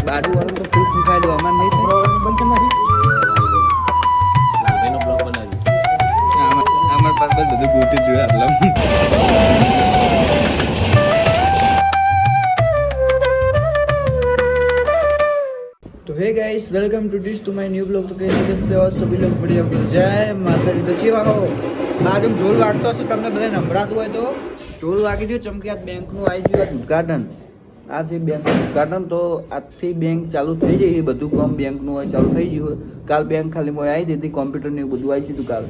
બાજુ વાળો તો ફૂલ ફૂંકાઈ દો અમારે નહીં બંધ કરી નાખી લાલભાઈનો બ્લોગ બનાવ્યો અમાર પર બધું ગોતી જોયું આટલા तो hey guys welcome to this to my new blog. तो कैसे हो सभी लोग बढ़िया हो जय माता दी। तो जीवा हो आज हम ढोल वागतो हशे તમને બધાને સંભળાતું હોય તો ઢોલ વાગી ગયો ચમકી આ બેંકનું આવી ગયું ઉદ્ઘાટન આ છે બેંકનું ઉદ્ઘાટન। તો આજથી બેંક ચાલુ થઈ જઈ બધું કામ બેંકનું હોય ચાલુ થઈ ગયું કાલ બેંક ખાલી મોય આવી હતી કોમ્પ્યુટર ને બધું આવી ગયું કાલ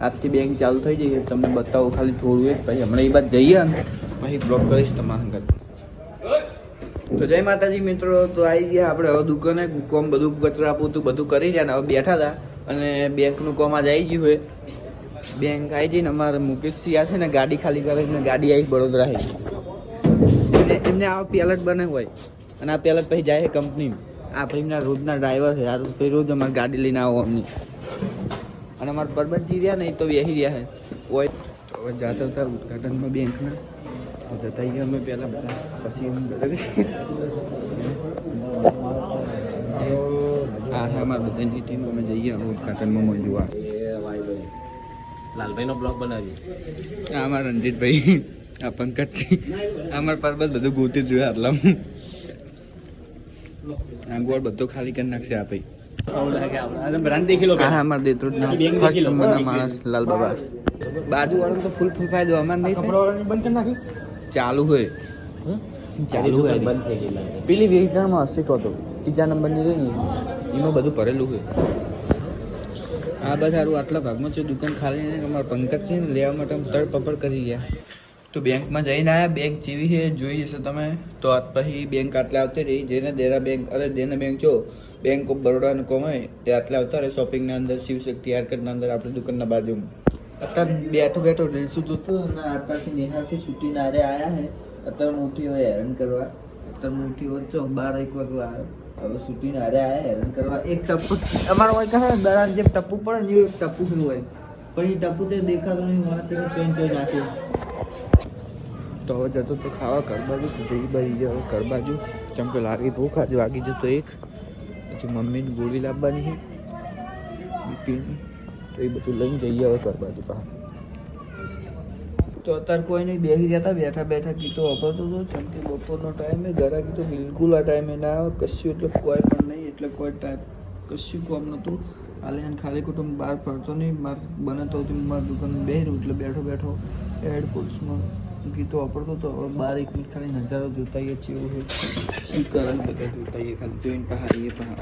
આજથી બેંક ચાલુ થઈ જઈ તમને બતાવો ખાલી થોડું એક પછી હમણાં એ બાદ જઈએ ને પછી બ્લોગ કરીશ તમારા સંગત। તો જય માતાજી મિત્રો। તો આવી ગયા આપણે હવે દુકાને કોમ બધું કચરા પૂતું બધું કરી રહ્યા ને હવે બેઠા હતા અને બેંકનું કોમ આજ આવી ગયું હોય બેંક આવી જઈને અમારે મુકેશ સિંહ છે ને ગાડી ખાલી કરીને ગાડી આવી વડોદરા આવી એમને આ પેલેટ બને હોય અને આ પેલેટ પછી જાય કંપની આ ભાઈ એમના રોજના ડ્રાઈવર છે આ ભાઈ રોજ અમારે ગાડી લઈને આવો અમની અને અમારા પરબતજી રહ્યા ને એ તો બેસી રહ્યા છે હોય તો હવે જાતા હતા ઉદઘાટનમાં બેંકના જતા ગયા અમે પહેલાં બધા પછી હા હા અમારા બધાની ટીમ અમે જઈએ ઉદઘાટનમાં મને જોવા લાલભાઈનો બ્લોગ બનાવીએ આ અમારા રણજીતભાઈ આ પંકજજી અમારા પરબત બધું ગોતી જોયું આટલા આ ગોળ બધું ખાલી કરી નાખશે આ ભાઈ હા અમારા દેત્રોજના ફર્સ્ટ નંબરના માણસ લાલ બાબા બાજુ વાળો તો ફૂલ ફૂંકાઈ દો અમારે નહીં બંધ કરી નાખી ચાલુ હોય ચાલુ હોય બંધ થઈ ગયેલા પેલી વેચાણમાં હશે કહો તો ત્રીજા નંબરની રહી ને એમાં બધું ભરેલું હોય આ બધા સારું આટલા ભાગમાં છે દુકાન ખાલી ને અમારા પંકજ છે ને લેવા માટે તડપપડ કરી ગયા તો બેંકમાં જઈને આવ્યા બેંક જેવી છે જોઈ જશે તમે તો આજ પછી બેંક આટલે આવતી રહી જેને દેના બેંક અરે દેના બેંક જો બેંક ઓફ બરોડાનું કોમ હોય તે આટલે આવતા રહે શોપિંગના અંદર શિવશક્તિ હારકટના અંદર આપણી દુકાનના બાજુમાં અત્યારે બેઠો બેઠો રીલ્સ જોતું અને અત્યારથી નિહાળથી છૂટીને આરે આવ્યા હે અત્યારે મોટી હોય હેરાન કરવા અત્યારે મોટી હોય ચો 12-1 વાગે આવ્યો હવે છૂટીને આરે આવ્યા હેરાન કરવા એક ટપ્પુ અમારો હોય કહે દરાન જેમ ટપ્પુ પડે ને એવું એક ટપ્પુ હોય પણ એ ટપ્પુ તે દેખાતો નહીં માણસ ચોઈ ચોઈ નાખે તો હવે જતો તો ખાવા ઘર બાજુ તો જઈ બાજુ હવે ઘર બાજુ ચમકે લાગી ભૂખ આજે વાગી જતો એક પછી મમ્મીની ગોળી લાવવાની છે બીપીની તો એ બધું લઈને જઈએ હવે ઘર બાજુ બહાર તો અત્યારે કોઈ નહીં બેસી જતા બેઠા બેઠા ગીતો વાપરતો હતો ચમકે બપોરનો ટાઈમે ઘરે ગીતો બિલકુલ આ ટાઈમે ના આવે કશું એટલે કોઈ પણ નહીં એટલે કોઈ ટાઈમ કશું કોમ નહોતું હાલે ખાલી કુટુંબ બહાર ફરતો નહીં મારે બને તો મારા દુકાન બેસી એટલે બેઠો બેઠો એરપોર્ટ્સમાં ગીતો વાપરતો હતો હવે 12 મિનિટ ખાલી નજારો જોતાઈએ છીએ એવું હોય શું કારણ બધા જોતાઈએ ખાલી જોઈને પહાડીએ પહાડ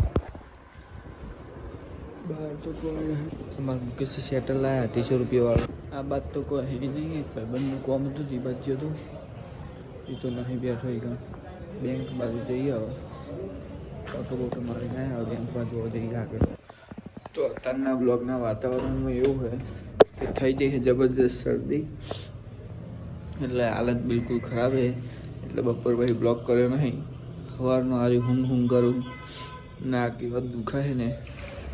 બહાર તો કોઈ અમારે મુકેશ સેટલ લાયા 200 રૂપિયા વાળો આ બાદ તો કોઈ હે નહીં ભાઈબંધનું કોમ હતું એ બાજુ હતું એ તો નહીં બેઠો એ બેંક બાજુ જઈએ હવે ઓટો બોટો મારી ના આવે બેંક બાજુ જઈએ આગળ તો અત્યારના બ્લોગના વાતાવરણમાં એવું હોય કે થઈ જાય જબરજસ્ત શરદી એટલે હાલત બિલકુલ ખરાબ છે એટલે બપોર પછી બ્લોગ કર્યો નહીં સવારનો હારી હું કરું ના કે વાત દુખાય ને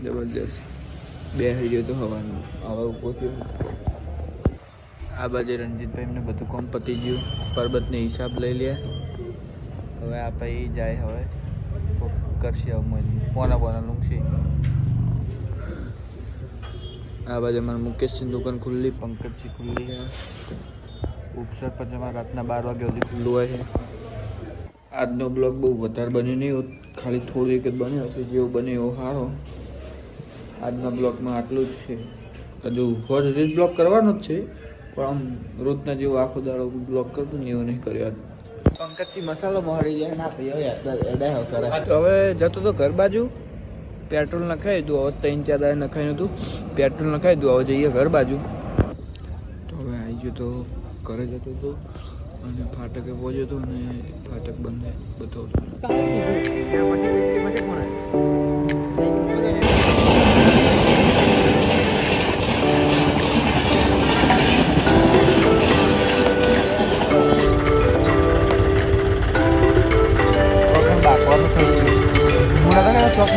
જબરજસ્ત બેસી ગયો તો હવાનું હવે ઊભો થયો આ બાજુ રણજીતભાઈ એમને બધું કોમ પતી ગયું પરબતને હિસાબ લઈ લે હવે આ ભાઈ જાય હવે કરશે હવે પોના લૂંગશે આ બાજુ અમારે મુકેશની દુકાન ખુલ્લી પંકજજી ખુલ્લી છે ઉપસર પછી અમારે રાતના 12 વાગ્યા સુધી ખુલ્લું હોય છે આજનો બ્લોગ બહુ વધારે બન્યો નહીં ખાલી થોડું એક જ બન્યો હશે જેવું બને એવો સારો આજના બ્લોગમાં આટલું જ છે હજુ રોજ બ્લોગ કરવાનો જ છે પણ આમ રોજના જેવો આખો દાડો બ્લોગ કરતો ને એવું નહીં કર્યો આજ પંકજથી મસાલો મોહડી જાય ના ભાઈ હવે એડાય કરે તો હવે જતો તો ઘર બાજુ પેટ્રોલ નખાઈ દઉં હવે 3-4 દાડે નખાઈ નહોતું પેટ્રોલ નખાઈ દઉં હવે જઈએ ઘર બાજુ તો હવે આવી ગયો તો ઘરે જતો હતો અને ફાટકે પહોંચ્યો હતો અને ફાટક બંધ બતાવતો ચોક